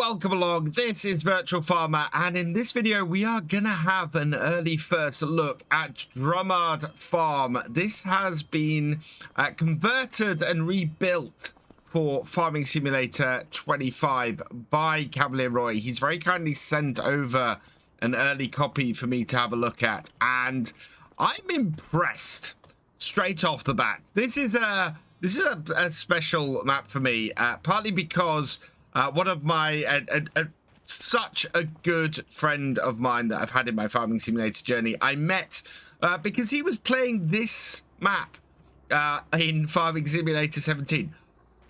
welcome along. This is Virtual Farmer, and in this video we are gonna have an early first look at Drumard Farm. This has been converted and rebuilt for Farming Simulator 25 by Cavalier Roy. He's very kindly sent over an early copy for me to have a look at, and I'm impressed straight off the bat. This is a special map for me, partly because one of my such a good friend of mine that I've had in my Farming Simulator journey, I met because he was playing this map in Farming Simulator 17.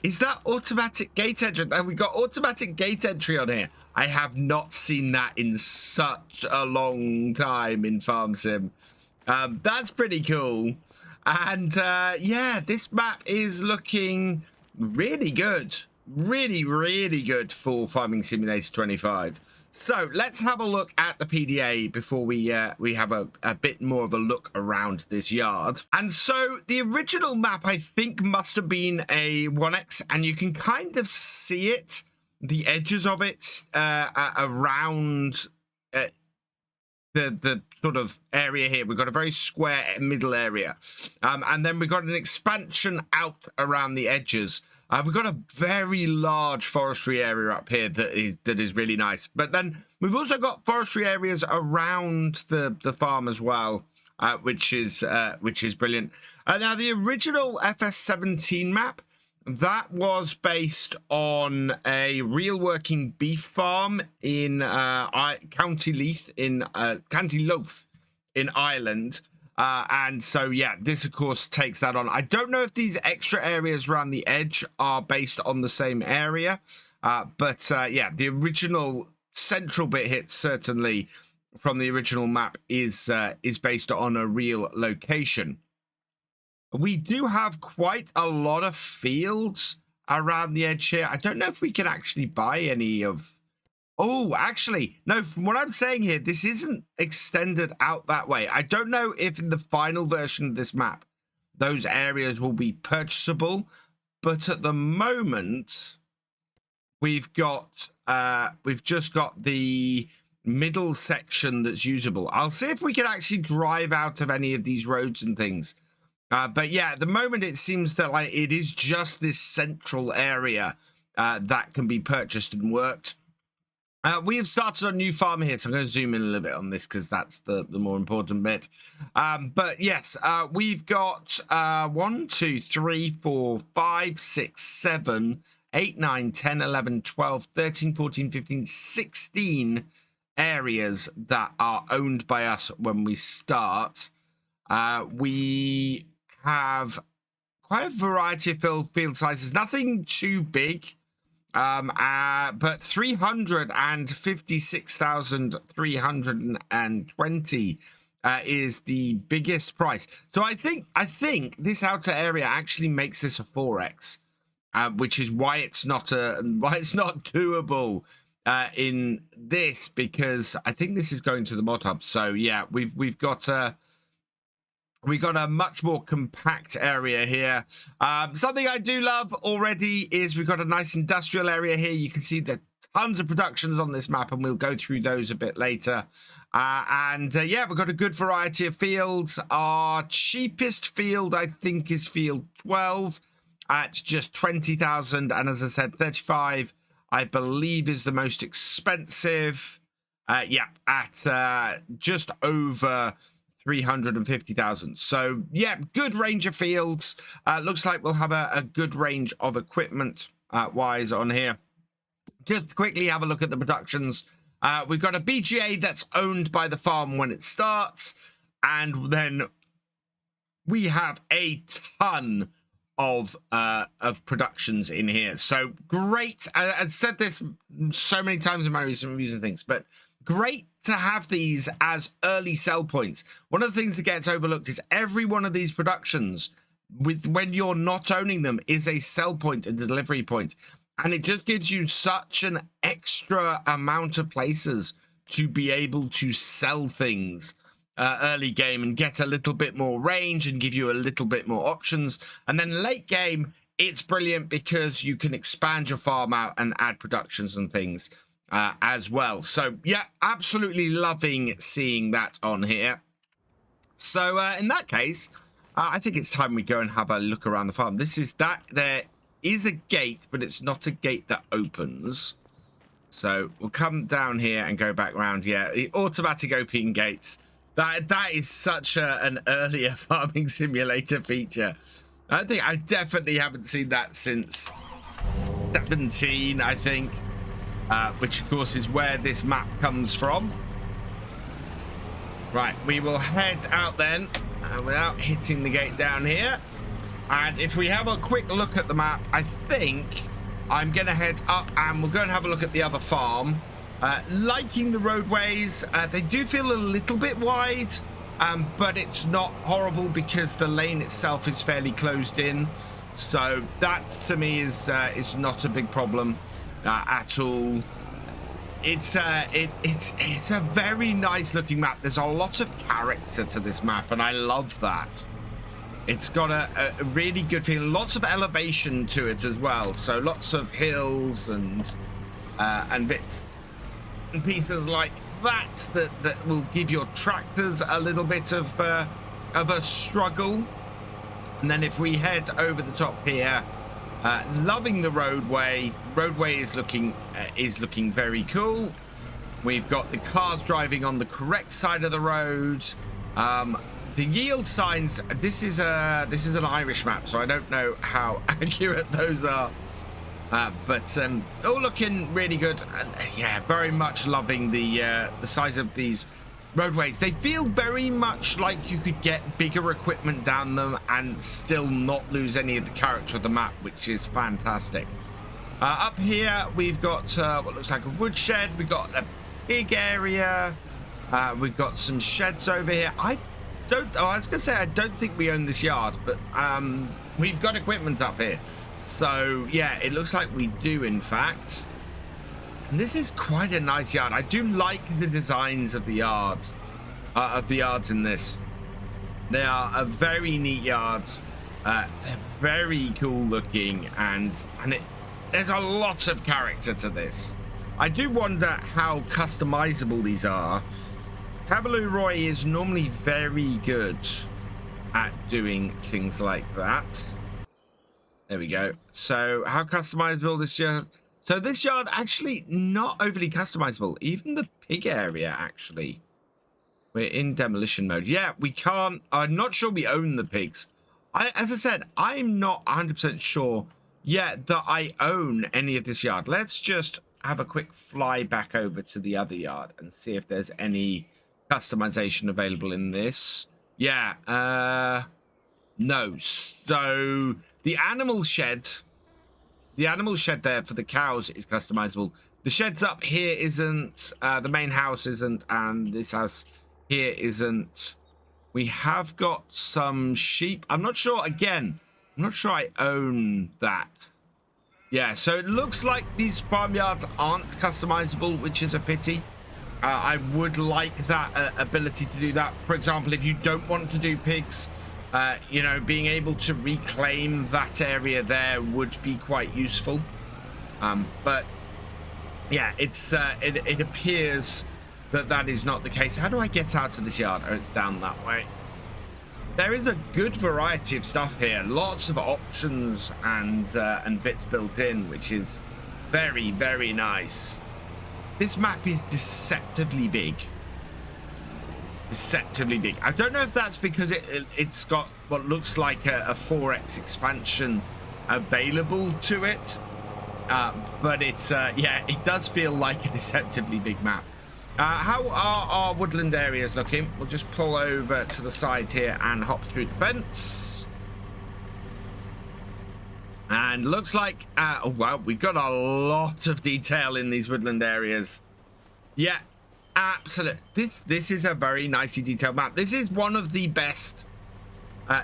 Is that automatic gate entry? And we got automatic gate entry on here. I have not seen that in such a long time in Farm Sim. That's pretty cool. And yeah, this map is looking really good. Really good for Farming Simulator 25. So let's have a look at the PDA before we have a bit more of a look around this yard. And so the original map, I think, must have been a 1x, and you can kind of see it, the edges of it around the sort of area here. We've got a very square middle area, and then we've got an expansion out around the edges. We've got a very large forestry area up here that is really nice. But then we've also got forestry areas around the farm as well, which is brilliant. Now the original FS17 map, that was based on a real working beef farm in County Louth in Ireland. And so, yeah, this, of course, takes that on. I don't know if these extra areas around the edge are based on the same area. But yeah, the original central bit hit, certainly, from the original map is based on a real location. We do have quite a lot of fields around the edge here. I don't know if we can actually buy any of... Oh, actually, no, from what I'm saying here, this isn't extended out that way. I don't know if in the final version of this map, those areas will be purchasable. But at the moment, we've just got the middle section that's usable. I'll see if we can actually drive out of any of these roads and things. But yeah, at the moment, it seems that like it is just this central area that can be purchased and worked. We have started a new farm here, so I'm going to zoom in a little bit on this because that's the more important bit. But yes, we've got 1, 2, 3, 4, 5, 6, 7, 8, 9, 10, 11, 12, 13, 14, 15, 16 areas that are owned by us when we start. We have quite a variety of field sizes, nothing too big. But 356,320 is the biggest price. So I think this outer area actually makes this a 4x, which is why it's not doable in this, because I think this is going to the ModHub. So yeah, we've got a much more compact area here. Something I do love already is we've got a nice industrial area here. You can see the tons of productions on this map, and we'll go through those a bit later. Yeah, we've got a good variety of fields. Our cheapest field, I think, is field 12 at just 20,000. And as I said, 35, I believe, is the most expensive. Yeah, at just over 350,000. So yeah, good range of fields. Looks like we'll have a good range of equipment wise on here. Just quickly have a look at the productions. We've got a BGA that's owned by the farm when it starts, and then we have a ton of productions in here. So great. I've said this so many times in my recent reviews and things, but great to have these as early sell points. One of the things that gets overlooked is every one of these productions, when you're not owning them, is a sell point, a delivery point. And it just gives you such an extra amount of places to be able to sell things early game and get a little bit more range and give you a little bit more options. And then late game, it's brilliant because you can expand your farm out and add productions and things as well. So yeah, absolutely loving seeing that on here. So in that case, I think it's time we go and have a look around the farm. There is a gate, but it's not a gate that opens. So we'll come down here and go back around. Yeah, the automatic opening gates. That is such an earlier farming simulator feature. I definitely haven't seen that since 17, I think. Which, of course, is where this map comes from. Right, we will head out then without hitting the gate down here. And if we have a quick look at the map, I think I'm going to head up and we'll go and have a look at the other farm. Liking the roadways. They do feel a little bit wide, but it's not horrible because the lane itself is fairly closed in. So that, to me, is not a big problem at all. It's a very nice looking map. There's a lot of character to this map, and I love that. It's got a really good feeling. Lots of elevation to it as well. So lots of hills and bits and pieces like that will give your tractors a little bit of a struggle. And then if we head over the top here, loving the roadway. Roadway is looking very cool. We've got the cars driving on the correct side of the road. The yield signs. This is an Irish map, so I don't know how accurate those are. But all looking really good. Yeah, very much loving the size of these roadways. They feel very much like you could get bigger equipment down them and still not lose any of the character of the map, which is fantastic. Up here we've got what looks like a woodshed. We've got a big area. We've got some sheds over here. I was gonna say I don't think we own this yard, but we've got equipment up here. So yeah, it looks like we do, in fact. And this is quite a nice yard. I do like the designs of the yards in this. They are very neat yards. They're very cool looking, and there's a lot of character to this. I do wonder how customizable these are. Cavalier Roy is normally very good at doing things like that. There we go. So how customizable this yard? So this yard actually not overly customizable. Even the pig area, actually. We're in demolition mode. Yeah, we can't. I'm not sure we own the pigs. As I said, I'm not 100% sure yet that I own any of this yard. Let's just have a quick fly back over to the other yard and see if there's any customization available in this. Yeah, no. So the animal shed there for the cows is customizable. The sheds up here isn't, the main house isn't, and this house here isn't. We have got some sheep. I'm not sure, again, I'm not sure I own that. Yeah, so it looks like these farmyards aren't customizable, which is a pity. I would like that ability to do that. For example, if you don't want to do pigs, you know, being able to reclaim that area there would be quite useful. But yeah, it appears that is not the case. How do I get out of this yard? Oh, it's down that way. There is a good variety of stuff here. Lots of options and bits built in, which is very, very nice. This map is deceptively big. Deceptively big. I don't know if that's because it's got what looks like a 4x expansion available to it, but it's yeah, it does feel like a deceptively big map. How are our woodland areas looking? We'll just pull over to the side here and hop through the fence. And looks like oh wow, we've got a lot of detail in these woodland areas. Yeah, absolutely. This is a very nicely detailed map. This is one of the best.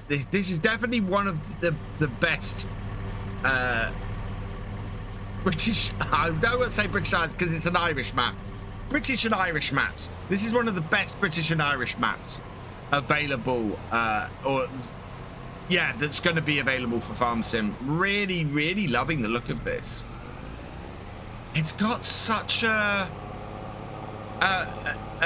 This is definitely one of the best British. I don't want to say British Isles because it's an Irish map. British and Irish maps. This is one of the best British and Irish maps available, or yeah, that's going to be available for Farm Sim. Really, really loving the look of this. It's got such a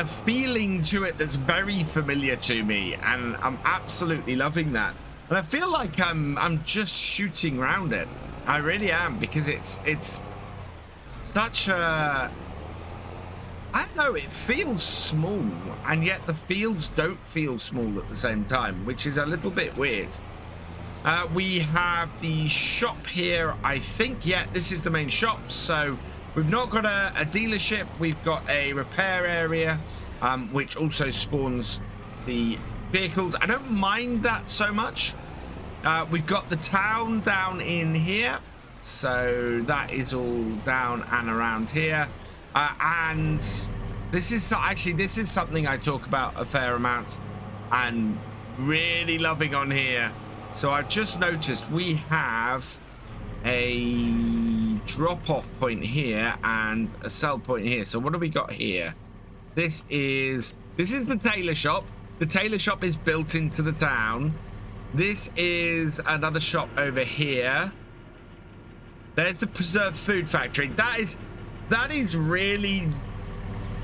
feeling to it that's very familiar to me, and I'm absolutely loving that. And I feel like I'm just shooting around it. I really am, because it's such a, I don't know, it feels small, and yet the fields don't feel small at the same time, which is a little bit weird. We have the shop here, I think. Yeah, this is the main shop. So we've not got a dealership. We've got a repair area, which also spawns the vehicles. I don't mind that so much. We've got the town down in here. So that is all down and around here. And this is actually, this is something I talk about a fair amount and really loving on here. So I've just noticed we have a drop-off point here and a sell point here. So what do we got here? This is the tailor shop. The tailor shop is built into the town. This is another shop over here. There's the preserved food factory. That is really,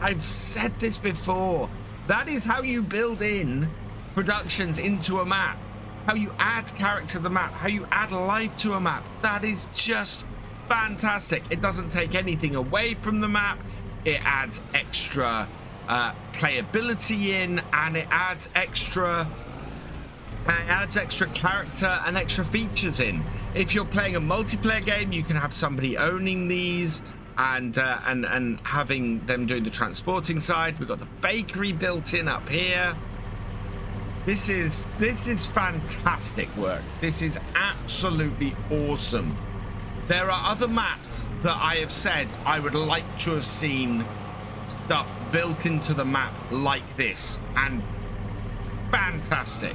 I've said this before, that is how you build in productions into a map, how you add character to the map, how you add life to a map. That is just fantastic. It doesn't take anything away from the map. It adds extra playability in, and it adds extra character and extra features in. If you're playing a multiplayer game, you can have somebody owning these and having them doing the transporting side. We've got the bakery built in up here. This is fantastic work. This is absolutely awesome. There are other maps that I have said I would like to have seen stuff built into the map like this, and fantastic.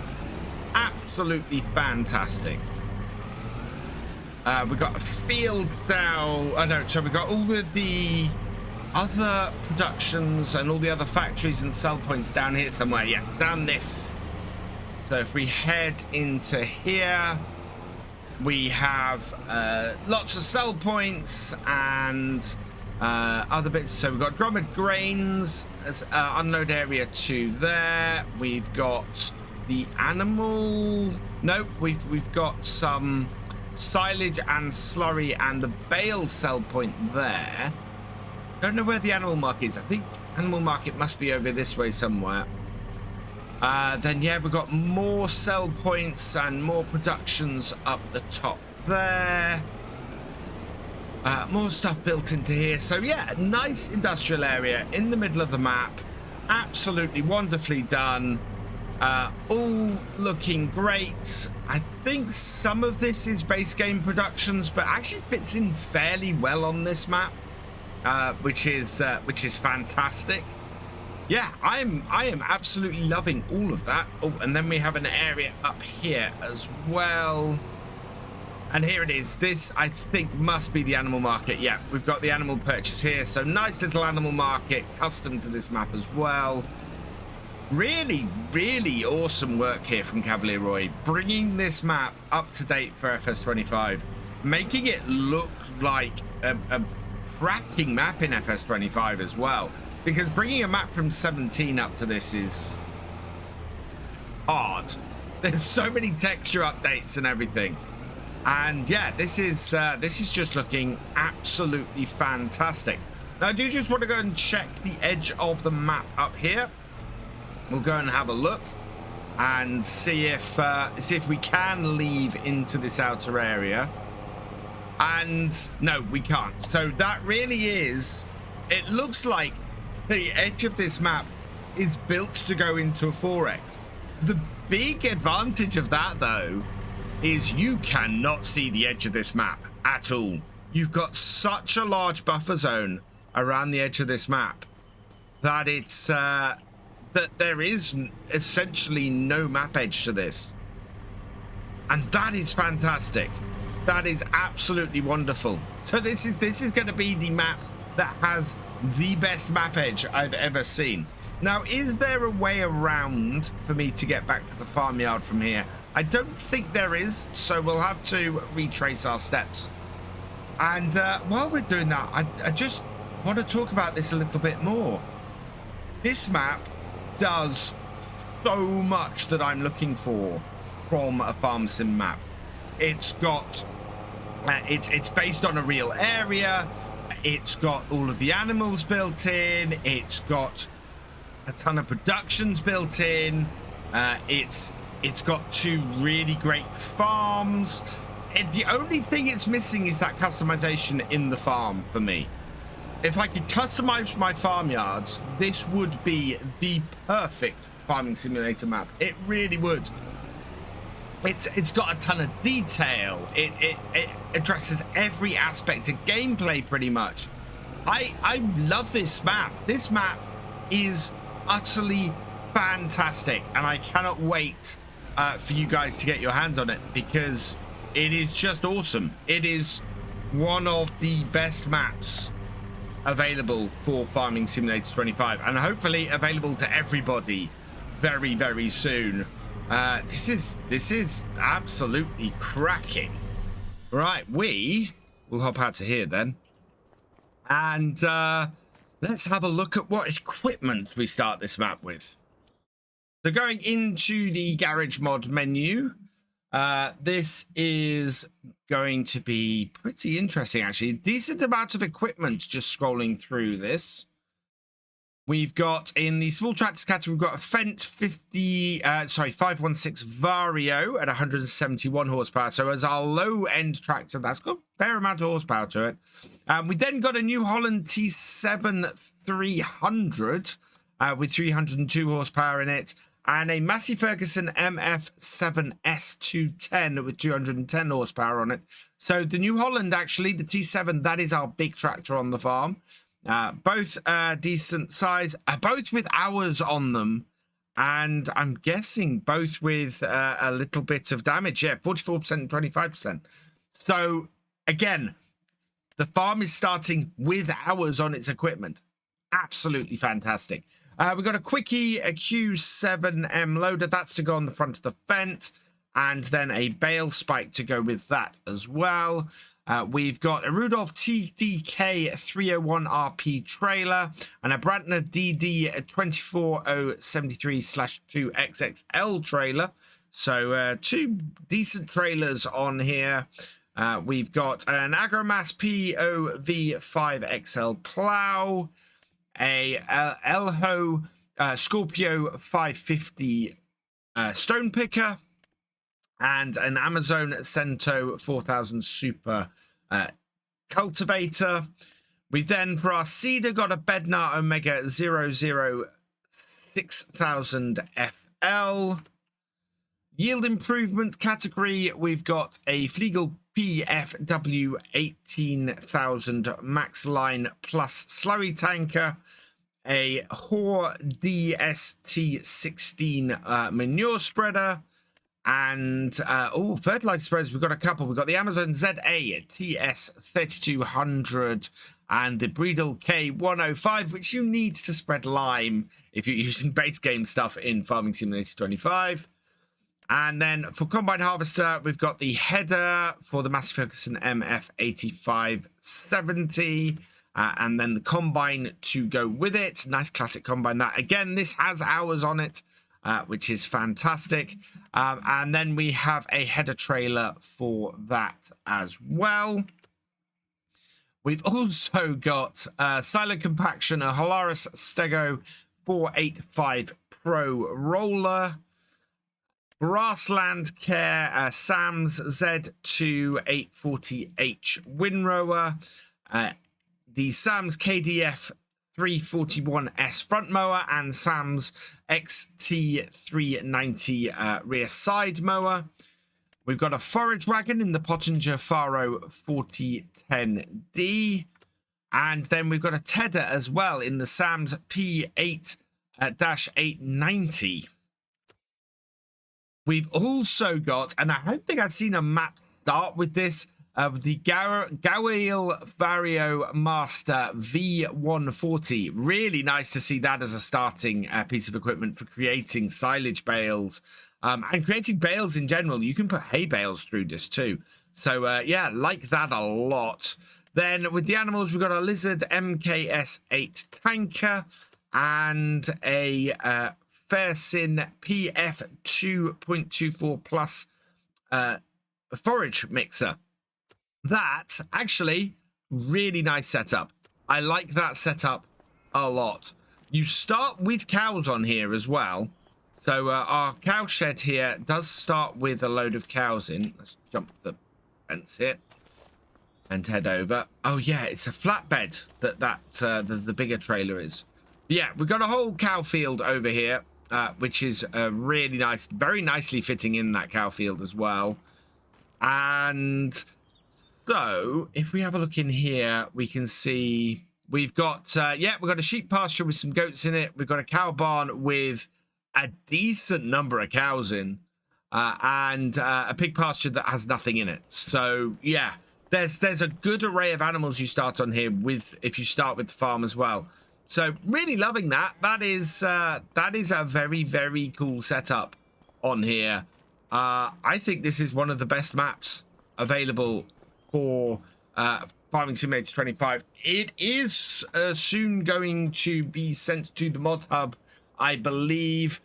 Absolutely fantastic. We've got a field down. Oh no, so we've got all the other productions and all the other factories and sell points down here somewhere. Yeah, down this. So if we head into here, we have lots of sell points and other bits. So we've got Drummard Grains as unload area 2 there. We've got the animal. No, we've got some silage and slurry and the bale sell point there. Don't know where the animal market is. I think animal market must be over this way somewhere. Then yeah, we've got more sell points and more productions up the top there. More stuff built into here. So yeah, nice industrial area in the middle of the map. Absolutely wonderfully done. All looking great. I think some of this is base game productions, but actually fits in fairly well on this map, which is fantastic. Yeah, I am absolutely loving all of that. Oh, and then we have an area up here as well. And here it is. This, I think, must be the animal market. Yeah, we've got the animal purchase here. So nice little animal market, custom to this map as well. Really, really awesome work here from Cavalier Roy, bringing this map up to date for FS25, making it look like a cracking map in FS25 as well. Because bringing a map from 17 up to this is hard. There's so many texture updates and everything. And yeah, this is just looking absolutely fantastic. Now I do just want to go and check the edge of the map up here. We'll go and have a look and see if we can leave into this outer area. And no, we can't. So that really is, it looks like the edge of this map is built to go into a 4X. The big advantage of that, though, is you cannot see the edge of this map at all. You've got such a large buffer zone around the edge of this map that it's that there is essentially no map edge to this, and that is fantastic. That is absolutely wonderful. So this is going to be the map that has the best map edge I've ever seen. Now, is there a way around for me to get back to the farmyard from here? I don't think there is, so we'll have to retrace our steps. And while we're doing that, I just want to talk about this a little bit more. This map does so much that I'm looking for from a farm sim map. It's got it's based on a real area. It's got all of the animals built in. It's got a ton of productions built in. It's got 2 really great farms. The only thing it's missing is that customization in the farm for me. If I could customize my farmyards, this would be the perfect farming simulator map. It really would. It's got a ton of detail. It addresses every aspect of gameplay pretty much. I love this map. This map is utterly fantastic, and I cannot wait for you guys to get your hands on it, because it is just awesome. It is one of the best maps available for Farming Simulator 25, and hopefully available to everybody very, very soon. This is absolutely cracking. Right, we will hop out to here then, and let's have a look at what equipment we start this map with. So going into the garage mod menu, this is going to be pretty interesting, actually. Decent amount of equipment just scrolling through this. We've got in the small tractors category, we've got a Fendt 516 Vario at 171 horsepower. So as our low-end tractor, that's got a fair amount of horsepower to it. We then got a New Holland T7 300 with 302 horsepower in it, and a Massey Ferguson MF7 S210 with 210 horsepower on it. So the New Holland, actually, the T7, that is our big tractor on the farm. Both decent size, both with hours on them, and I'm guessing both with a little bit of damage. Yeah, 44% and 25%. So again, the farm is starting with hours on its equipment. Absolutely fantastic. We've got a Quickie, a Q7M loader. That's to go on the front of the Fendt, and then a bale spike to go with that as well. We've got a Rudolph TDK 301RP trailer and a Brantner DD 24073/2XXL trailer. So 2 decent trailers on here. We've got an Agromass POV5XL plow, a Elho Scorpio 550 stone picker, and an Amazon Cento 4000 Super cultivator. We've then, for our seeder, got a Bednar Omega 006,000 FL. Yield improvement category, we've got a Flegel PFW 18,000 Max Line Plus slurry tanker, a Hoare DST16 manure spreader, and fertilizer spreaders. We've got a couple. We've got the Amazon ZA TS 3200 and the Breedle K105, which you need to spread lime if you're using base game stuff in Farming Simulator 25. And then for combine harvester, we've got the header for the Massey Ferguson MF 8570, and then the combine to go with it. Nice classic combine. That again, this has hours on it, which is fantastic. And then we have a header trailer for that as well. We've also got silo compaction, a Holaris Stego 485 Pro roller, grassland care, Sam's Z2 840H windrower, the Sam's KDF 341S front mower, and Sam's XT390 rear side mower. We've got a forage wagon in the Pottinger Faro 4010D. And then we've got a Tedder as well in the Sam's P8-890. We've also got, and I don't think I've seen a map start with this, the Cavalier Vario Master V140. Really nice to see that as a starting piece of equipment for creating silage bales and creating bales in general. You can put hay bales through this too. So yeah, like that a lot. Then with the animals, we've got a lizard MKS8 tanker and a Fairsin PF 2.24 plus forage mixer. That actually really nice setup. I like that setup a lot. You start with cows on here as well. So our cow shed here does start with a load of cows in. Let's jump the fence here and head over. Oh yeah, it's a flatbed that the bigger trailer is. Yeah, we've got a whole cow field over here, which is really nice, very nicely fitting in that cow field as well. And so if we have a look in here, we can see we've got yeah, we've got a sheep pasture with some goats in it. We've got a cow barn with a decent number of cows in, and a pig pasture that has nothing in it. So yeah, there's a good array of animals you start on here with, if you start with the farm as well. So really loving that. That is a very, very cool setup on here. I think this is one of the best maps available for Farming Simulator 25. It is soon going to be sent to the ModHub, I believe.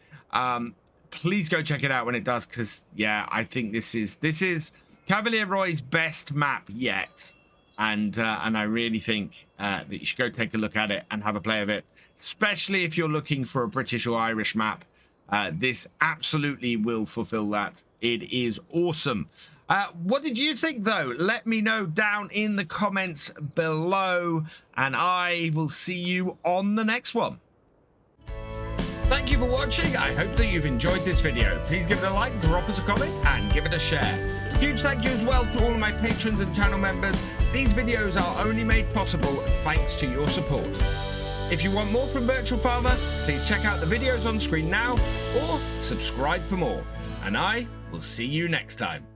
Please go check it out when it does, because yeah, I think this is Cavalier Roy's best map yet, and I really think that you should go take a look at it and have a play of it, especially if you're looking for a British or Irish map. This absolutely will fulfill that. It is awesome. What did you think though? Let me know down in the comments below, and I will see you on the next one. Thank you for watching. I hope that you've enjoyed this video. Please give it a like, drop us a comment, and give it a share. Huge thank you as well to all of my patrons and channel members. These videos are only made possible thanks to your support. If you want more from Virtual Farmer, please check out the videos on screen now, or subscribe for more. And I will see you next time.